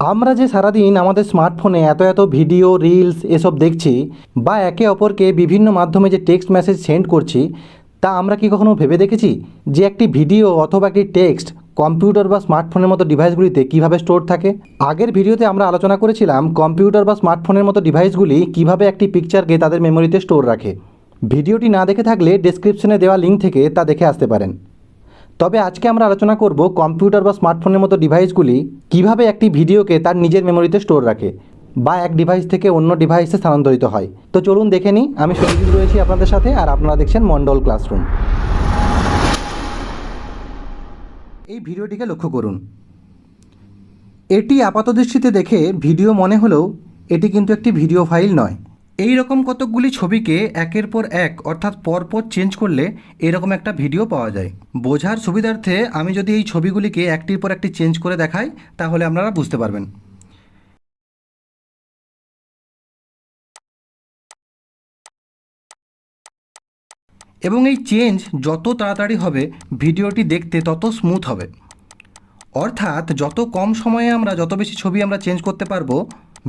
আমরা যে সারাদিন আমাদের স্মার্টফোনে এত এত ভিডিও রিলস এসব দেখছি বা একে অপরকে বিভিন্ন মাধ্যমে যে টেক্সট মেসেজ সেন্ড করছি, তা আমরা কি কখনো ভেবে দেখেছি যে একটি ভিডিও অথবা একটি টেক্সট কম্পিউটার বা স্মার্টফোনের মতো ডিভাইসগুলিতে কিভাবে স্টোর থাকে? আগের ভিডিওতে আমরা আলোচনা করেছিলাম কম্পিউটার বা স্মার্টফোনের মতো ডিভাইসগুলি কিভাবে একটি পিকচারকে তাদের মেমোরিতে স্টোর রাখে। ভিডিওটি না দেখে থাকলে ডেসক্রিপশনে দেওয়া লিঙ্ক থেকে তা দেখে আসতে পারেন। তবে আজকে আমরা আলোচনা করব কম্পিউটার বা স্মার্টফোনের মতো ডিভাইসগুলি কিভাবে একটি ভিডিওকে তার নিজের মেমোরিতে স্টোর রাখে বা এক ডিভাইস থেকে অন্য ডিভাইসে স্থানান্তরিত হয়। তো চলুন দেখে নিই। আমি সুজিত রয়েছি আপনাদের সাথে, আর আপনারা দেখছেন মন্ডল ক্লাসরুম। এই ভিডিওটিকে লক্ষ্য করুন। এটি আপাতদৃষ্টিতে দেখে ভিডিও মনে হলেও এটি কিন্তু একটি ভিডিও ফাইল নয়। এই রকম কতকগুলি ছবিকে একের পর এক অর্থাৎ পরপর চেঞ্জ করলে এরকম একটা ভিডিও পাওয়া যায়। বোঝার সুবিধার্থে আমি যদি এই ছবিগুলিকে একটির পর একটি চেঞ্জ করে দেখাই তাহলে আপনারা বুঝতে পারবেন। এবং এই চেঞ্জ যত তাড়াতাড়ি হবে ভিডিওটি দেখতে তত স্মুথ হবে। অর্থাৎ যত কম সময়ে আমরা যত বেশি ছবি আমরা চেঞ্জ করতে পারবো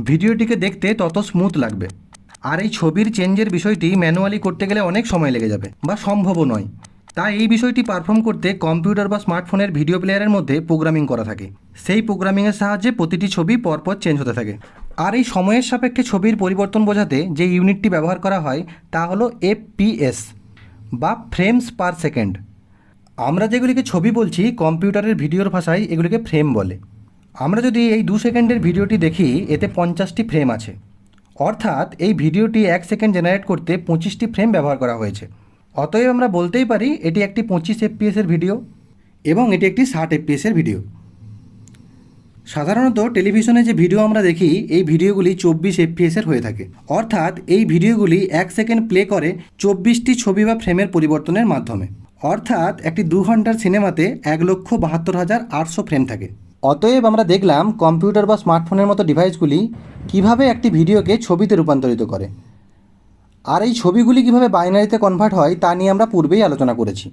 ভিডিওটিকে দেখতে তত স্মুথ লাগবে। আর এই ছবির চেঞ্জের বিষয়টি ম্যানুয়ালি করতে গেলে অনেক সময় লেগে যাবে বা সম্ভবও নয়। তাই এই বিষয়টি পারফর্ম করতে কম্পিউটার বা স্মার্টফোনের ভিডিও প্লেয়ারের মধ্যে প্রোগ্রামিং করা থাকে। সেই প্রোগ্রামিংয়ের সাহায্যে প্রতিটি ছবি পরপর চেঞ্জ হতে থাকে। আর এই সময়ের সাপেক্ষে ছবির পরিবর্তন বোঝাতে যে ইউনিটটি ব্যবহার করা হয় তা হলো এফপিএস বা ফ্রেমস পার সেকেন্ড। আমরা যেগুলিকে ছবি বলছি কম্পিউটারের ভিডিওর ভাষায় এগুলিকে ফ্রেম বলে। আমরা যদি এই 2 সেকেন্ডের ভিডিওটি দেখি এতে 50টি ফ্রেম আছে। অর্থাৎ এই ভিডিওটি 1 সেকেন্ড জেনারেট করতে 25টি ফ্রেম ব্যবহার করা হয়েছে। অতএব আমরা বলতেই পারি এটি একটি 25 এফপিএসের ভিডিও এবং এটি একটি 60 এফপিএসের ভিডিও। সাধারণত টেলিভিশনে যে ভিডিও আমরা দেখি এই ভিডিওগুলি 24 এফপিএসের হয়ে থাকে। অর্থাৎ এই ভিডিওগুলি 1 সেকেন্ড প্লে করে 24টি ছবি বা ফ্রেমের পরিবর্তনের মাধ্যমে। অর্থাৎ একটি 2 ঘন্টার সিনেমাতে 1,72,800 ফ্রেম থাকে। অতএব আমরা দেখলাম কম্পিউটার বা স্মার্টফোনের মতো ডিভাইসগুলি কিভাবে একটি ভিডিওকে ছবিতে রূপান্তরিত করে। আর এই ছবিগুলি কিভাবে বাইনারিতে কনভার্ট হয় তা নিয়ে আমরা পূর্বেই আলোচনা করেছি।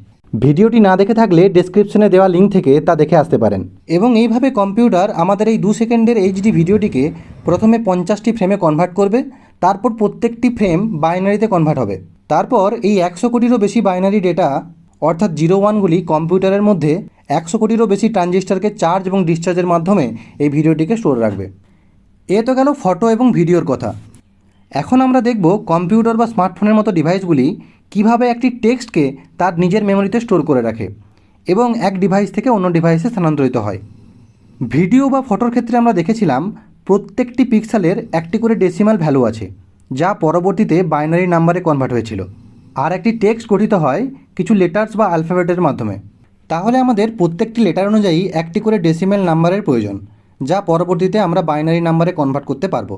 ভিডিওটি না দেখে থাকলে ডেসক্রিপশনে দেওয়া লিঙ্ক থেকে তা দেখে আসতে পারেন। এবং এইভাবে কম্পিউটার আমাদের এই 2 সেকেন্ডের এইচডি ভিডিওটিকে প্রথমে 50টি ফ্রেমে কনভার্ট করবে, তারপর প্রত্যেকটি ফ্রেম বাইনারিতে কনভার্ট হবে। তারপর এই 100 কোটিরও বেশি বাইনারি ডেটা অর্থাৎ 01গুলি কম্পিউটারের মধ্যে 100 কোটিরও বেশি ট্রানজিস্টারকে চার্জ এবং ডিসচার্জের মাধ্যমে এই ভিডিওটিকে স্টোর রাখবে। এ তো গেল ফটো এবং ভিডিওর কথা। এখন আমরা দেখব কম্পিউটার বা স্মার্টফোনের মতো ডিভাইসগুলি কিভাবে একটি টেক্সটকে তার নিজের মেমোরিতে স্টোর করে রাখে এবং এক ডিভাইস থেকে অন্য ডিভাইসে স্থানান্তরিত হয়। ভিডিও বা ফটোর ক্ষেত্রে আমরা দেখেছিলাম প্রত্যেকটি পিক্সেলের একটি করে ডেসিমাল ভ্যালু আছে, যা পরবর্তীতে বাইনারি নাম্বারে কনভার্ট হয়েছিল। আর একটি টেক্সট গঠিত হয় কিছু লেটার্স বা অ্যালফাবেটের মাধ্যমে। তাহলে আমাদের প্রত্যেকটি লেটার অনুযায়ী একটি করে ডেসিমাল নাম্বারের প্রয়োজন, যা পরবর্তীতে আমরা বাইনারি নাম্বারে কনভার্ট করতে পারবো।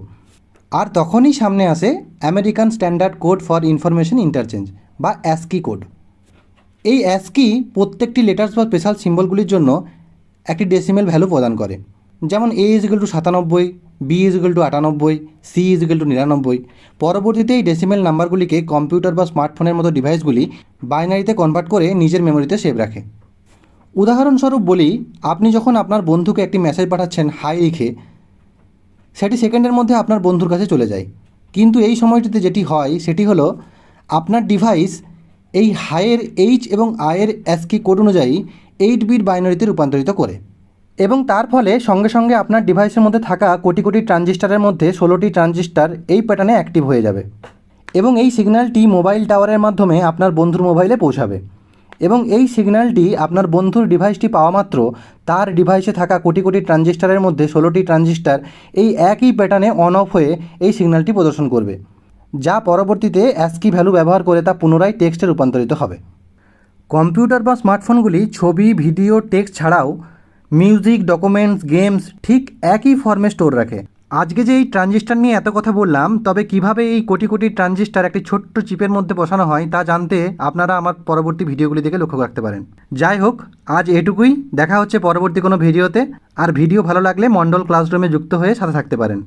আর তখনই সামনে আসে American standard code for information interchange বা অ্যাসকি কোড। এই অ্যাসকি প্রত্যেকটি লেটার্স বা স্পেশাল সিম্বলগুলির জন্য একটি ডেসিমেল ভ্যালু প্রদান করে। যেমন A = 97, B = 98, C = 99। পরবর্তীতে এই ডেসিমেল নাম্বারগুলিকে কম্পিউটার বা স্মার্টফোনের মতো ডিভাইসগুলি বাইনারিতে কনভার্ট করে নিজের মেমোরিতে সেভ রাখে। উদাহরণস্বরূপ বলি, আপনি যখন আপনার বন্ধুকে একটি মেসেজ পাঠাচ্ছেন হাই লিখে, সেটি সেকেন্ডের মধ্যে আপনার বন্ধুর কাছে চলে যায়। কিন্তু এই সময়টিতে যেটি হয় সেটি হলো আপনার ডিভাইস এই হাইয়ের H এবং আয়ের অ্যাসকি কোড অনুযায়ী 8 বিট বাইনারিতে রূপান্তরিত করে এবং তার ফলে সঙ্গে সঙ্গে আপনার ডিভাইসের মধ্যে থাকা কোটি কোটি ট্রানজিস্টারের মধ্যে 16টি ট্রানজিস্টার এই প্যাটার্নে অ্যাক্টিভ হয়ে যাবে এবং এই সিগন্যালটি মোবাইল টাওয়ারের মাধ্যমে আপনার বন্ধুর মোবাইলে পৌঁছাবে এবং এই সিগন্যালটি আপনার বন্ধুর ডিভাইসটি পাওয়া মাত্র তার ডিভাইসে থাকা কোটি কোটি ট্রানজিস্টারের মধ্যে 16টি ট্রানজিস্টার এই একই প্যাটার্নে অন অফ হয়ে এই সিগন্যালটি প্রদর্শন করবে, যা পরবর্তীতে অ্যাসকি ভ্যালু ব্যবহার করে তা পুনরায় টেক্সটে রূপান্তরিত হবে। কম্পিউটার বা স্মার্টফোনগুলি ছবি, ভিডিও, টেক্সট ছাড়াও মিউজিক, ডকুমেন্টস, গেমস ঠিক একই ফর্মে স্টোর রাখে। আজকে যে এই ট্রানজিস্টার নিয়ে এত কথা বললাম, তবে কিভাবে এই কোটি কোটি ট্রানজিস্টার একটি ছোট্ট চিপের মধ্যে বসানো হয় তা জানতে আপনারা আমার পরবর্তী ভিডিওগুলি দেখে লক্ষ্য রাখতে পারেন। যাই হোক, আজ এটুকুই। দেখা হচ্ছে পরবর্তী কোনো ভিডিওতে। আর ভিডিও ভালো লাগলে মন্ডল ক্লাসরুমে যুক্ত হয়ে সাথে থাকতে পারেন।